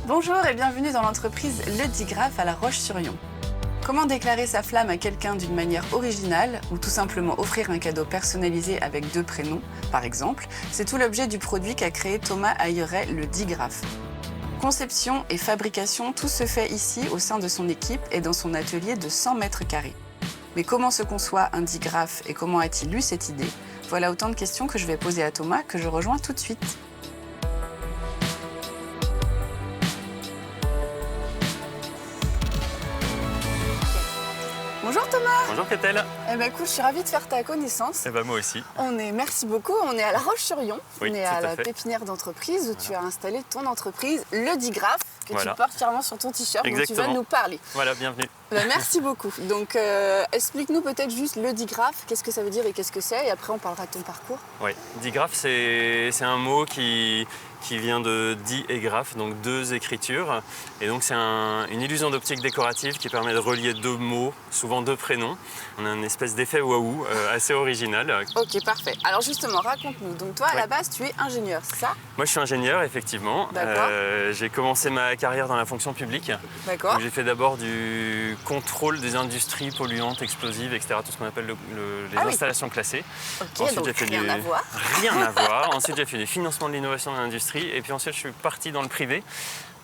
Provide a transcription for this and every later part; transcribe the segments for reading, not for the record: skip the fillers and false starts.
Bonjour et bienvenue dans l'entreprise Le Digraphe à La Roche-sur-Yon. Comment déclarer sa flamme à quelqu'un d'une manière originale ou tout simplement offrir un cadeau personnalisé avec 2 prénoms, par exemple, c'est tout l'objet du produit qu'a créé Thomas Ayeret, le Digraphe. Conception et fabrication, tout se fait ici au sein de son équipe et dans son atelier de 100 mètres carrés. Mais comment se conçoit un digraphe et comment a-t-il eu cette idée? Voilà autant de questions que je vais poser à Thomas que je rejoins tout de suite. Bonjour Thomas. Bonjour Catel. Eh ben écoute, je suis ravie de faire ta connaissance. Eh ben moi aussi. Merci beaucoup, on est à La Roche-sur-Yon. Oui, on est tout à à la fait. pépinière d'entreprise où tu as installé ton entreprise, Le Digraphe, que Voilà. tu portes fièrement sur ton t-shirt, dont tu vas Exactement. nous parler. Voilà, bienvenue. Ben, merci beaucoup. Donc explique-nous peut-être juste Le Digraphe, qu'est-ce que ça veut dire et qu'est-ce que c'est, et après on parlera de ton parcours. Oui, digraphe, c'est un mot qui vient de di et graphe, donc 2 écritures. Et donc c'est une illusion d'optique décorative qui permet de relier 2 mots, souvent 2 prénoms. On a une espèce d'effet waouh assez original. Ok, parfait. Alors justement, raconte-nous. Donc toi, à la base, tu es ingénieur, c'est ça? Moi je suis ingénieur, effectivement. D'accord. J'ai commencé ma carrière dans la fonction publique. D'accord. Donc, j'ai fait d'abord du contrôle des industries polluantes, explosives, etc. Tout ce qu'on appelle les Ah oui. installations classées. Ok, Ensuite, donc j'ai fait rien à voir. Rien à voir. Ensuite, j'ai fait du financement de l'innovation dans l'industrie. Et puis ensuite, je suis parti dans le privé,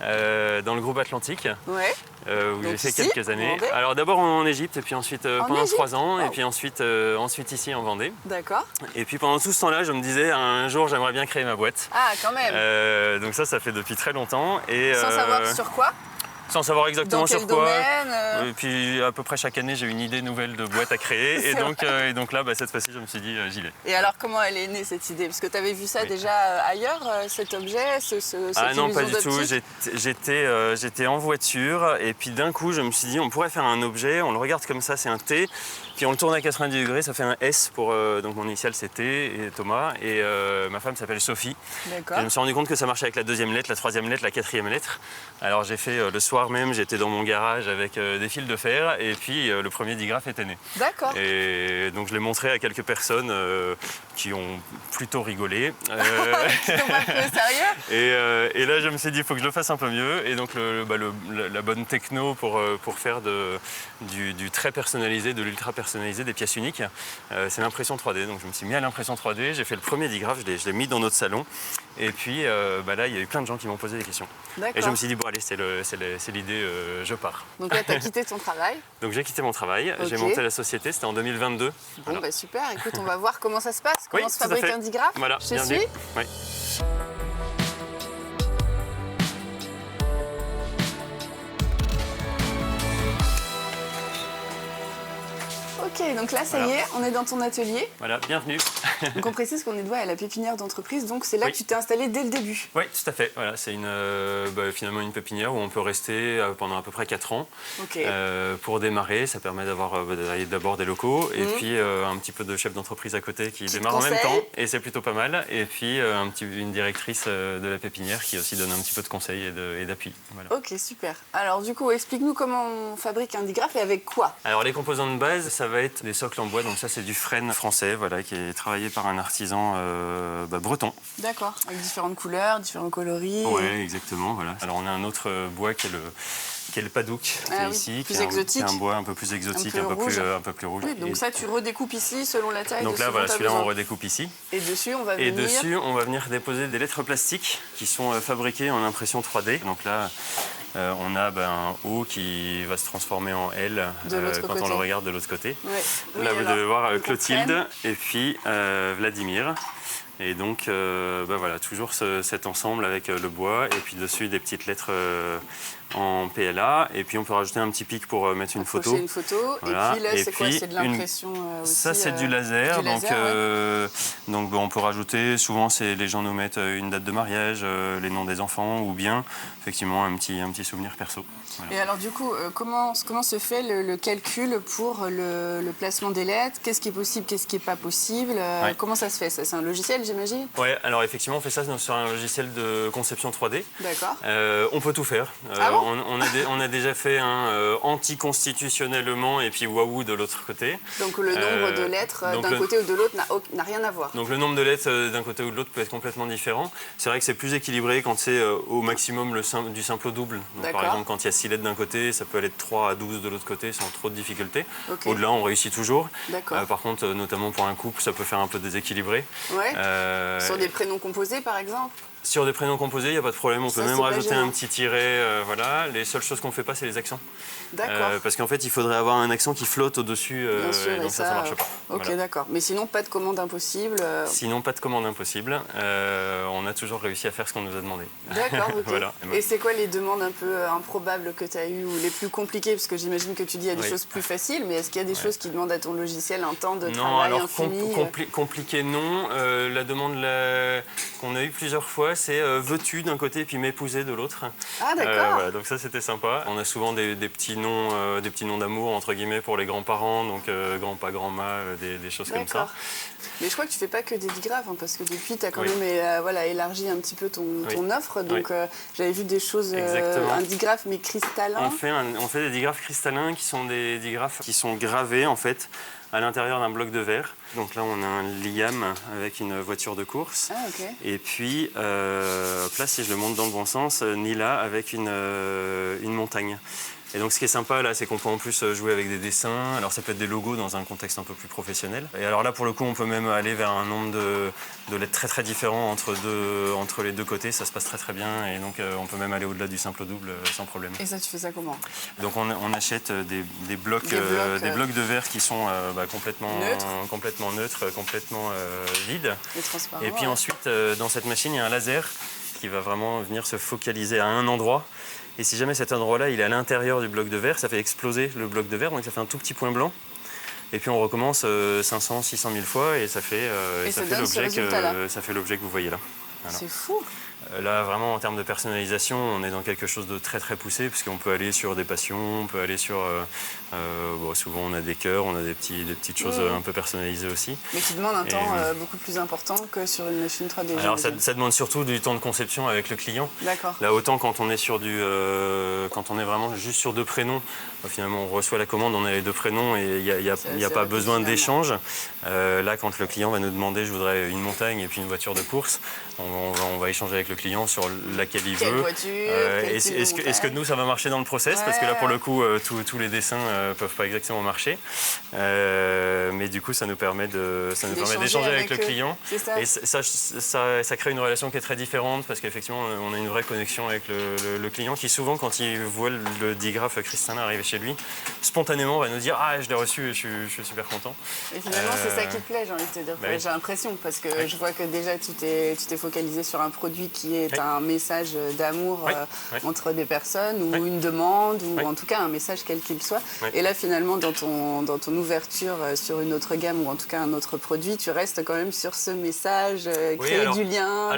dans le groupe Atlantique, Ouais. où Donc j'ai fait ici, quelques années. en Vendée. Alors d'abord en Égypte, et puis ensuite pendant Égypte. 3 ans, Wow. et puis ensuite ici en Vendée. D'accord. Et puis pendant tout ce temps-là, je me disais, un jour, j'aimerais bien créer ma boîte. Ah, quand même. Donc ça fait depuis très longtemps. Et, Sans savoir sur quoi? sans savoir exactement Dans quel sur quoi. domaine Et puis à peu près chaque année, j'ai une idée nouvelle de boîte à créer. C'est et donc là, cette fois-ci, je me suis dit, j'y vais. Et alors, comment elle est née cette idée? Parce que tu avais vu ça Oui. déjà ailleurs, cet objet, cette Ah non, pas illusion du tout. d'optique? J'étais en voiture et puis d'un coup, je me suis dit, on pourrait faire un objet, on le regarde comme ça, c'est un T, puis on le tourne à 90 degrés, ça fait un S pour, donc mon initiale c'est T et Thomas, et ma femme s'appelle Sophie. D'accord. Et je me suis rendu compte que ça marchait avec la 2e lettre, la 3e lettre, la 4e lettre. Alors j'ai fait, le soir même, j'étais dans mon garage avec des fils de fer et puis le premier digraphe était né. D'accord. Et donc je l'ai montré à quelques personnes qui ont plutôt rigolé. Qui t'ont pas pris au sérieux? Et là, je me suis dit, il faut que je le fasse un peu mieux. Et donc, la bonne techno pour faire du très personnalisé, de l'ultra personnalisé, des pièces uniques, c'est l'impression 3D. Donc, je me suis mis à l'impression 3D. J'ai fait le premier digraphe, je l'ai mis dans notre salon. Et puis, là, il y a eu plein de gens qui m'ont posé des questions. Et je D'accord. me suis dit, bon, allez, c'est l'idée, je pars. Donc là, tu as quitté ton travail. Donc, j'ai quitté mon travail. J'ai Ok. monté la société, c'était en 2022. Bon, Voilà. bah super. Écoute, on va voir comment ça se passe. Comment Oui, se tout à fabrique fait. un digraphe? Voilà, Je bienvenue. suis. Oui. Ok, donc là, ça y Voilà. est, on est dans ton atelier. Voilà, bienvenue. Donc on précise qu'on est à la pépinière d'entreprise, donc c'est là Oui. que tu t'es installé dès le début. Oui, tout à fait. Voilà, c'est finalement une pépinière où on peut rester pendant à peu près 4 ans. Ok. Pour démarrer, ça permet d'avoir d'abord des locaux et Mhm. puis un petit peu de chef d'entreprise à côté qui Qui te démarre en même conseille. temps et c'est plutôt pas mal. Et puis une directrice de la pépinière qui aussi donne un petit peu de conseils et d'appui. Voilà. Ok, super. Alors du coup, explique-nous comment on fabrique un digraphe et avec quoi? Alors les composants de base, ça va être des socles en bois. Donc ça c'est du frêne français, voilà, qui est travaillé par un artisan breton. D'accord. Avec différentes couleurs, différents coloris. Oui, exactement. Voilà. Alors on a un autre bois qui est le padouk, qui Ah est oui, ici, plus qui est exotique. un bois un peu plus exotique, Un peu rouge. un peu plus rouge. Oui, donc Et ça, tu redécoupes ici selon la taille donc de là, ce voilà, dont tu as celui-là, on besoin. redécoupe ici. Et dessus, on va Et venir... dessus, on va venir déposer des lettres plastiques qui sont fabriquées en impression 3D. Donc là, on a un O qui va se transformer en L De l'autre quand côté. on le regarde de l'autre côté. Ouais. Oui, Là, vous alors, devez voir qu'on Clotilde prenne. et puis Vladimir. Et donc, voilà, toujours cet ensemble avec le bois et puis dessus des petites lettres en PLA. Et puis, on peut rajouter un petit pic pour mettre une photo. Accrocher une photo. Voilà. Et puis là, Et c'est quoi? puis, C'est de l'impression aussi. Ça, c'est du laser. du laser, Donc, on peut rajouter, souvent, les gens nous mettent une date de mariage, les noms des enfants ou bien, effectivement, un petit souvenir perso. Voilà. Et alors du coup, comment se fait le calcul pour le placement des lettres? Qu'est-ce qui est possible, qu'est-ce qui n'est pas possible? Ouais. Comment ça se fait? Ça, c'est un logiciel logiciel, j'imagine? Ouais, alors effectivement, on fait ça sur un logiciel de conception 3D. D'accord. On peut tout faire. Ah bon? On a déjà fait un anticonstitutionnellement et puis waouh de l'autre côté. Donc le nombre de lettres d'un côté ou de l'autre n'a rien à voir. Donc le nombre de lettres d'un côté ou de l'autre peut être complètement différent. C'est vrai que c'est plus équilibré quand c'est au maximum du simple au double. Donc, par exemple, quand il y a 6 lettres d'un côté, ça peut aller de 3 à 12 de l'autre côté sans trop de difficultés. Okay. Au-delà, on réussit toujours. Par contre, notamment pour un couple, ça peut faire un peu déséquilibré. Ouais. Sur des prénoms composés, par exemple? Sur des prénoms composés, il n'y a pas de problème. On peut même rajouter un petit tiret. Voilà. Les seules choses qu'on ne fait pas, c'est les accents. D'accord. Parce qu'en fait, il faudrait avoir un accent qui flotte au-dessus. Bien sûr, donc ça ne marche pas. Ok, voilà. D'accord. Mais sinon, pas de commande impossible Sinon, pas de commande impossible. On a toujours réussi à faire ce qu'on nous a demandé. D'accord, ok. Voilà. Et c'est quoi les demandes un peu improbables que tu as eues ou les plus compliquées? Parce que j'imagine que tu dis qu'il y a des choses plus faciles, mais est-ce qu'il y a des choses qui demandent à ton logiciel un temps de travail infini? Compliqué, non. La demande qu'on a eue plusieurs fois, c'est veux-tu d'un côté et puis m'épouser de l'autre. Ah d'accord. Voilà, donc ça c'était sympa. On a souvent des petits noms d'amour entre guillemets pour les grands-parents, donc grand-pa, grand-ma, des choses comme ça. Mais je crois que tu fais pas que des digraphes, hein, parce que depuis tu as quand même élargi un petit peu ton offre. Donc j'avais vu des choses, un digraphe mais cristallin. On fait des digraphes cristallins qui sont des digraphes qui sont gravés en fait à l'intérieur d'un bloc de verre. Donc là, on a un Liam avec une voiture de course. Ah, ok. Et puis, là, si je le monte dans le bon sens, Nila avec une montagne. Et donc, ce qui est sympa, là, c'est qu'on peut en plus jouer avec des dessins. Alors, ça peut être des logos dans un contexte un peu plus professionnel. Et alors là, pour le coup, on peut même aller vers un nombre de lettres très, très différents entre les deux côtés. Ça se passe très, très bien. Et donc, on peut même aller au-delà du simple au double sans problème. Et ça, tu fais ça comment? Donc, on achète des blocs de verre qui sont complètement neutres, complètement vides. Et transparents. Et puis ensuite, dans cette machine, il y a un laser qui va vraiment venir se focaliser à un endroit. Et si jamais cet endroit-là, il est à l'intérieur du bloc de verre, ça fait exploser le bloc de verre, donc ça fait un tout petit point blanc. Et puis on recommence 500, 600 000 fois et ça fait l'objet que vous voyez là. Voilà. C'est fou. Là, vraiment, en termes de personnalisation, on est dans quelque chose de très très poussé, puisqu'on peut aller sur des passions, on peut aller sur... souvent, on a des cœurs, on a des petites choses un peu personnalisées aussi. Mais qui demandent un temps beaucoup plus important que sur une machine 3D. Alors, ça demande surtout du temps de conception avec le client. D'accord. Là, autant quand on est quand on est vraiment juste sur 2 prénoms, finalement, on reçoit la commande, on a les 2 prénoms et il n'y a pas besoin d'échange. Là, quand le client va nous demander, je voudrais une montagne et puis une voiture de course, on va échanger avec le client sur laquelle il veut. Est-ce que nous, ça va marcher dans le process? Parce que là, pour le coup, tous les dessins peuvent pas exactement marcher. Mais du coup, ça nous permet d'échanger avec le client. Et ça crée une relation qui est très différente parce qu'effectivement, on a une vraie connexion avec le client qui, souvent, quand il voit le digraphe cristallin arriver chez lui, spontanément va nous dire « Ah, je l'ai reçu, je suis super content ». Et finalement, c'est ça qui te plaît, j'ai envie de te dire. J'ai l'impression, parce que je vois que déjà, tu t'es focalisé sur un produit qui est un message d'amour entre des personnes ou une demande ou en tout cas un message quel qu'il soit. Et là finalement dans ton ouverture sur une autre gamme ou en tout cas un autre produit, tu restes quand même sur ce message, créer du lien,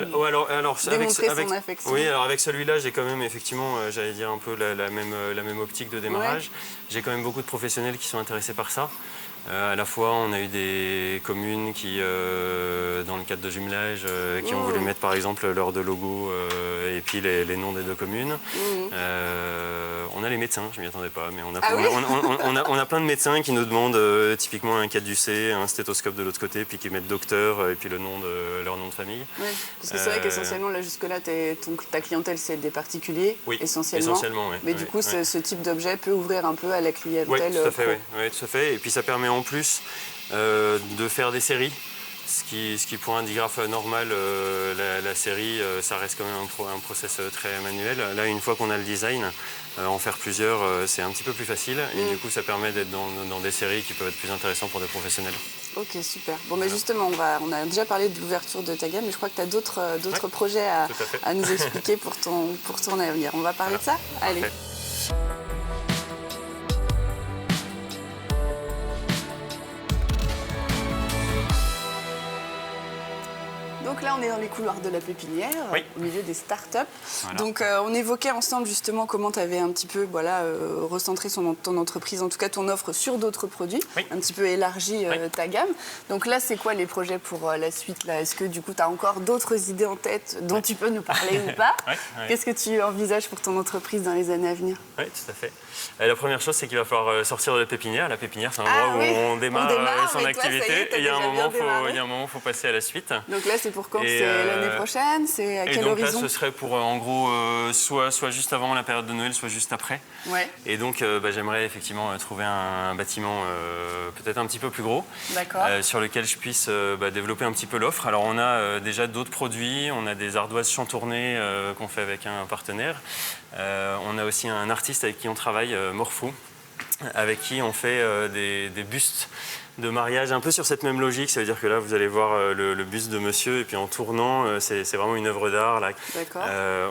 démontrer son affection. Oui, alors avec celui-là j'ai quand même effectivement, j'allais dire un peu la même optique de démarrage. J'ai quand même beaucoup de professionnels qui sont intéressés par ça. À la fois, on a eu des communes qui, dans le cadre de jumelage, qui ont voulu mettre par exemple leurs 2 logos et puis les noms des 2 communes. On a les médecins, je ne m'y attendais pas, mais on a plein de médecins qui nous demandent typiquement un caducée, un stéthoscope de l'autre côté, puis qui mettent docteur et puis leur nom de famille. Oui, parce que c'est vrai qu'essentiellement, là jusque-là, ta clientèle, c'est des particuliers, essentiellement. Mais du coup, ce type d'objet peut ouvrir un peu à la clientèle. Oui, tout à fait. Et puis ça permet en plus de faire des séries. Ce qui pour un digraphe normal, la série, ça reste quand même un process très manuel. Là, une fois qu'on a le design, en faire plusieurs, c'est un petit peu plus facile. Et du coup, ça permet d'être dans des séries qui peuvent être plus intéressantes pour des professionnels. Ok, super. Bon, mais justement, on a déjà parlé de l'ouverture de ta gamme, mais je crois que tu as d'autres projets à nous expliquer pour ton avenir. On va parler de ça? Allez. donc là, on est dans les couloirs de la pépinière, Oui. au milieu des startups. Voilà. Donc, on évoquait ensemble justement comment tu avais un petit peu recentré ton entreprise, en tout cas ton offre sur d'autres produits, Oui. un petit peu élargi Oui. ta gamme. Donc là, c'est quoi les projets pour la suite là? Est-ce que du coup, tu as encore d'autres idées en tête dont tu peux nous parler ou pas? Oui, oui. Qu'est-ce que tu envisages pour ton entreprise dans les années à venir? Oui, tout à fait. La première chose, c'est qu'il va falloir sortir de la pépinière. La pépinière, c'est un endroit oui. où on démarre son mais toi, ça y est, activité. t'as Et il y a un déjà moment, bien démarré. il y a un moment, faut passer à la suite. Donc là, c'est pour quand? Et, C'est l'année prochaine? C'est à Et quel donc là, horizon? ce serait pour, en gros, soit juste avant la période de Noël, soit juste après. Ouais, Et donc, j'aimerais effectivement trouver un bâtiment peut-être un petit peu plus gros, d'accord. sur lequel je puisse développer un petit peu l'offre. Alors, on a déjà d'autres produits. On a des ardoises chantournées qu'on fait avec un partenaire. On a aussi un artiste avec qui on travaille, Morpho, avec qui on fait des bustes de mariage un peu sur cette même logique. Ça veut dire que là, vous allez voir le buste de monsieur et puis en tournant, c'est vraiment une œuvre d'art. Là. D'accord.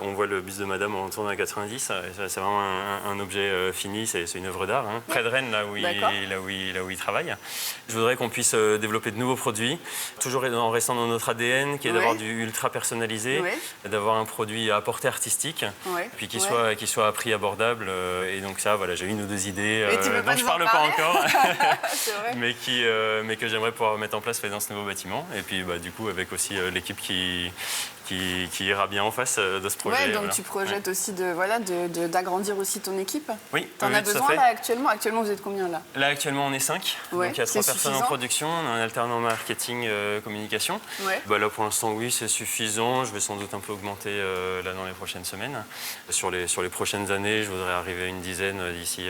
On voit le buste de madame en tournant à 90. C'est vraiment un objet fini, c'est une œuvre d'art. Hein. Près de Rennes, là où il travaille. Je voudrais qu'on puisse développer de nouveaux produits, toujours en restant dans notre ADN, qui est d'avoir du ultra personnalisé, d'avoir un produit à portée artistique, puis qui soit à prix abordable. Et donc ça, voilà, j'ai une ou deux idées dont je ne parle pas encore. C'est vrai. Mais que j'aimerais pouvoir mettre en place dans ce nouveau bâtiment. Et puis du coup avec aussi l'équipe qui ira bien en face de ce projet. Ouais, donc voilà. tu projettes aussi d'agrandir aussi ton équipe. Oui. T'en as besoin là actuellement? Actuellement, vous êtes combien là? Là actuellement on est 5, Ouais, donc il y a 3 personnes suffisant. en production, on a un alternant marketing communication. Ouais. Là pour l'instant oui c'est suffisant, je vais sans doute un peu augmenter là dans les prochaines semaines. Sur les prochaines années je voudrais arriver à une dizaine d'ici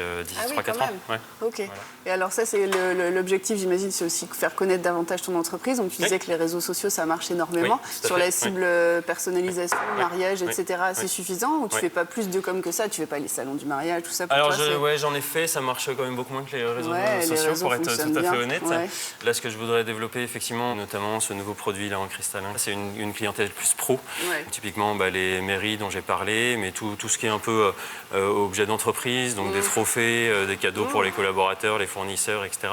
3-4 ans. Ouais. Ok. Voilà. Et alors ça c'est l'objectif, j'imagine, c'est aussi faire connaître davantage ton entreprise. Donc tu disais que les réseaux sociaux ça marche énormément. Oui, tout à Sur fait. la cible personnalisation, mariage, etc. C'est suffisant ou tu fais pas plus de com que ça? Tu fais pas les salons du mariage, tout ça pour Alors toi, j'en ai fait, ça marche quand même beaucoup moins que les réseaux les sociaux réseaux pour être tout à fonctionnent fait bien. honnête. Ouais. Là ce que je voudrais développer effectivement, notamment ce nouveau produit là en cristallin, c'est une clientèle plus pro. Ouais. Typiquement les mairies dont j'ai parlé, mais tout ce qui est un peu objet d'entreprise, donc des trophées, des cadeaux pour les collaborateurs, les fournisseurs, etc.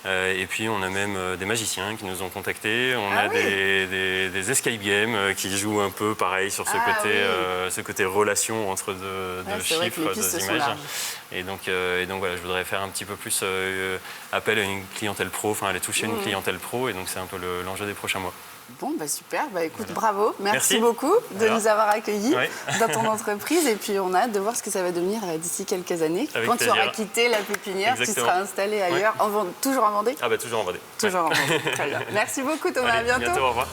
Et puis on a même des magiciens qui nous ont contactés, on a des escape games qui jouent un peu pareil sur ce côté relation entre deux chiffres, deux images. Et donc voilà, je voudrais faire un petit peu plus appel à une clientèle pro, enfin aller toucher une clientèle pro, et donc c'est un peu l'enjeu des prochains mois. Bon, super. Écoute, bravo. Merci beaucoup de Voilà. nous avoir accueillis Ouais. dans ton entreprise. Et puis, on a hâte de voir ce que ça va devenir d'ici quelques années. Avec Quand plaisir. tu auras quitté la pépinière, Exactement. tu seras installé ailleurs. Toujours en Vendée? Toujours en Vendée. Toujours en Vendée. Très bien. Merci beaucoup, Thomas. Allez, à bientôt. au revoir.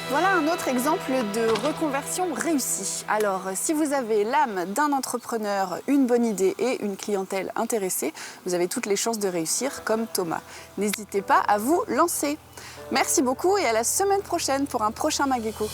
Voilà un autre exemple de reconversion réussie. Alors, si vous avez l'âme d'un entrepreneur, une bonne idée et une clientèle intéressée, vous avez toutes les chances de réussir comme Thomas. N'hésitez pas à vous lancer. Merci beaucoup et à la semaine prochaine pour un prochain Mageco.